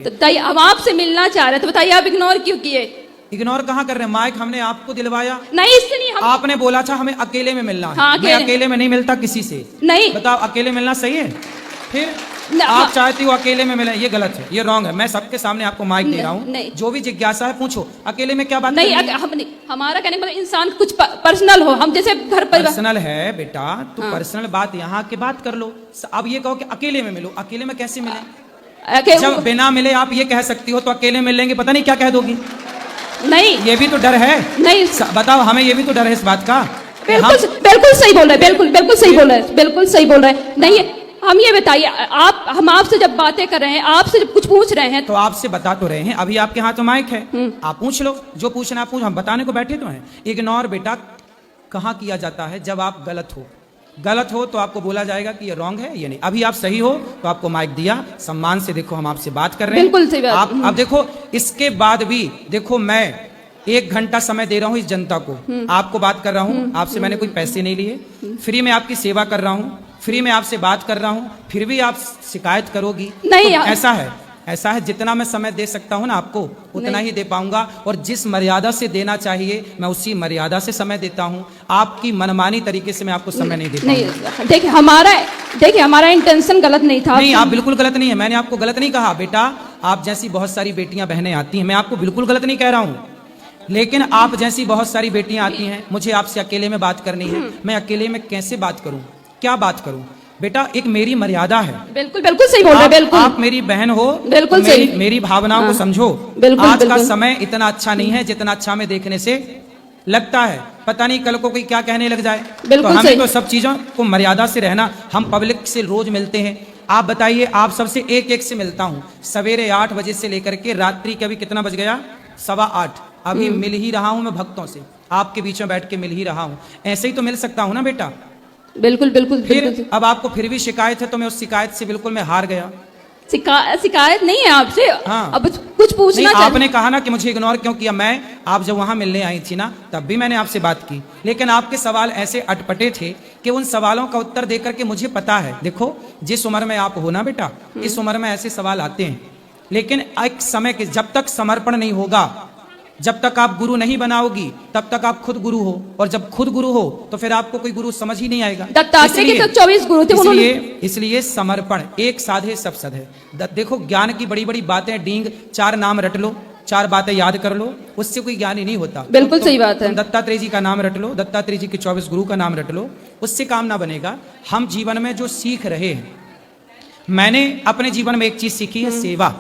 तो बताइए, हम आपसे मिलना चाह रहे थे, बताइए आप इग्नोर क्यों किए? इग्नोर कहाँ कर रहे हैं? माइक हमने आपको दिलवाया। नहीं, इससे नहीं। हम आपने बोला था हमें अकेले में मिलना है। हाँ, मैं अकेले में नहीं मिलता किसी से। नहीं बताओ, अकेले मिलना सही है? फिर आप चाहती हो अकेले में मिले, ये गलत है, ये रॉन्ग है। मैं सबके सामने आपको माइक दे रहा हूँ, जो भी जिज्ञासा है पूछो। अकेले में क्या बात नहीं, हमारा कहने का मतलब इंसान कुछ पर्सनल हो, हम जैसे घर पर पर्सनल है बेटा, तो पर्सनल बात यहाँ के बात कर लो। अब ये कहो कि अकेले में मिलो, अकेले में कैसे मिले? जब बिना मिले आप ये कह सकती हो, तो अकेले मिल लेंगे पता नहीं क्या कह दोगी। नहीं, ये भी तो डर है। नहीं, बताओ, हमें ये भी तो डर है इस बात का। बिल्कुल सही बोल रहे हैं, बिल्कुल सही बोल रहे हैं, बिल्कुल सही बोल रहे हैं। नहीं, हम ये बताइए, हम आपसे जब बातें कर रहे हैं, आपसे जब कुछ पूछ रहे हैं, तो आपसे बता तो रहे हैं। अभी आपके हाथ में माइक है, आप पूछ लो जो पूछना पूछ, हम बताने को बैठे तो हैं। इग्नोर बेटा कहाँ किया जाता है? जब आप गलत हो तो आपको बोला जाएगा कि ये रॉन्ग है, ये नहीं। अभी आप सही हो तो आपको माइक दिया, सम्मान से देखो हम आपसे बात कर रहे हैं। बिल्कुल सही बात। आप अब देखो, इसके बाद भी देखो, मैं 1 घंटा समय दे रहा हूँ इस जनता को, आपको बात कर रहा हूँ। आपसे मैंने कोई पैसे नहीं लिए, फ्री में आपकी सेवा कर रहा हूँ, फ्री में आपसे बात कर रहा हूँ, फिर भी आप शिकायत करोगी? नहीं, तो ऐसा है जितना मैं समय दे सकता हूँ ना आपको, उतना ही दे पाऊंगा। और जिस मर्यादा से देना चाहिए मैं उसी मर्यादा से समय देता हूँ। आपकी मनमानी तरीके से मैं आपको समय नहीं देता। नहीं, देखिए हमारा इंटेंशन गलत नहीं था। नहीं, आप बिल्कुल गलत नहीं है, मैंने आपको गलत नहीं कहा बेटा। आप जैसी बहुत सारी बेटियां बहनें आती हैं, मैं आपको बिल्कुल गलत नहीं कह रहा हूँ, लेकिन आप जैसी बहुत सारी बेटियां आती हैं, मुझे आपसे अकेले में बात करनी है। मैं अकेले में कैसे बात करूं, क्या बात करूं? बेटा, एक मेरी मर्यादा है। बिल्कुल सही बोल रहे हैं, बिल्कुल। आप मेरी बहन हो, बिल्कुल सही। मेरी भावनाओं को समझो। आज का समय इतना अच्छा नहीं है जितना अच्छा में देखने से लगता है। पता नहीं कल को कोई क्या कहने लग जाए। तो हमें तो सब चीजों को मर्यादा से रहना। हम पब्लिक से रोज मिलते हैं। आप बताइए, आप सबसे एक से मिलता हूँ, सवेरे 8 बजे से लेकर के रात्रि के अभी कितना बज गया, 8:15। अभी मिल ही रहा हूं मैं भक्तों से, आपके बीच में बैठ के मिल ही रहा हूं। ऐसे ही तो मिल सकता हूं ना बेटा? बिल्कुल फिर अब आपको फिर भी शिकायत है, तो मैं उस शिकायत से बिल्कुल मैं हार गया। शिकायत नहीं है आपसे। हाँ। अब कुछ पूछना नहीं, आपने कहा ना कि मुझे इग्नोर क्यों किया। आप जब वहां मिलने आई थी ना, तब भी मैंने आपसे बात की, लेकिन आपके सवाल ऐसे अटपटे थे कि उन सवालों का उत्तर देकर के मुझे पता है। देखो, जिस उम्र में आप हो ना बेटा, इस उम्र में ऐसे सवाल आते हैं, लेकिन एक समय के जब तक समर्पण नहीं होगा, जब तक आप गुरु नहीं बनाओगी, तब तक आप खुद गुरु हो। और जब खुद गुरु हो तो फिर आपको कोई गुरु समझ ही नहीं आएगा। दत्तात्रेय के तो 24 गुरु थे। इसलिए समर्पण, एक साधे सब सधे। देखो, ज्ञान की बड़ी बड़ी बातें डींग, 4 नाम रट लो, 4 बातें याद कर लो, उससे कोई ज्ञान ही नहीं होता। बिल्कुल सही बात है। दत्तात्रेय जी का नाम रट लो, दत्तात्रेय जी के 24 गुरु का नाम रट लो, उससे काम ना बनेगा। हम जीवन में जो सीख रहे हैं, मैंने अपने जीवन में एक चीज सीखी है, सेवा।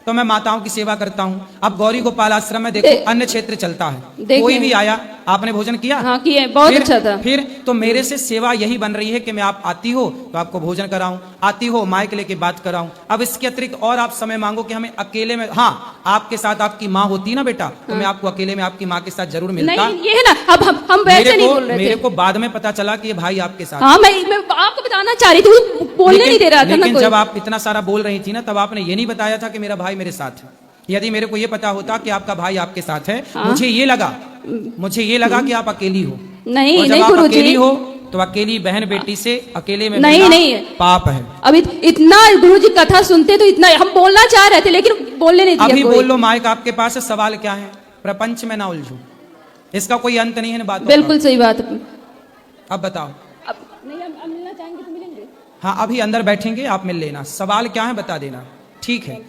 तो मैं माताओं की सेवा करता हूँ। अब गौरी गोपाल आश्रम में देखो, अन्य क्षेत्र चलता है, कोई भी आया, आपने भोजन किया? हाँ, किया, बहुत अच्छा था। फिर तो मेरे से सेवा यही बन रही है कि मैं, आप आती हो तो आपको भोजन कराऊं, आती हो माइक लेके बात कराऊं। अब इसके अतिरिक्त और आप समय मांगो कि हमें अकेले में, हाँ, आपके साथ आपकी माँ होती ना बेटा, तो मैं आपको अकेले में आपकी माँ के साथ जरूर मिलता। नहीं, ये है ना, अब हम वैसे नहीं बोल रहे थे। मेरे को बाद में पता चला कि ये भाई आपके साथ। हाँ, मैं आपको बताना चाह रही थी, बोलने नहीं दे रहा था। लेकिन जब आप इतना सारा बोल रही थी ना, तब आपने ये नहीं बताया था कि मेरा भाई मेरे साथ है। यदि मेरे को ये पता होता कि आपका भाई आपके साथ है, मुझे ये लगा कि आप अकेली हो। नहीं, जब आप अकेली हो तो अकेली बहन बेटी से अकेले में नहीं पाप है। अब इतना गुरुजी कथा सुनते तो इतना हम बोलना चाह रहे थे, लेकिन बोलने नहीं दिया। अभी बोल लो, माइक आपके पास है। सवाल क्या है? प्रपंच में ना उलझो, इसका कोई अंत नहीं है बात। बिल्कुल सही बात। अब बताओ, नहीं, हम मिलना चाहेंगे तो मिलेंगे। हाँ, अभी अंदर बैठेंगे, आप मिल लेना। सवाल क्या है बता देना, ठीक है?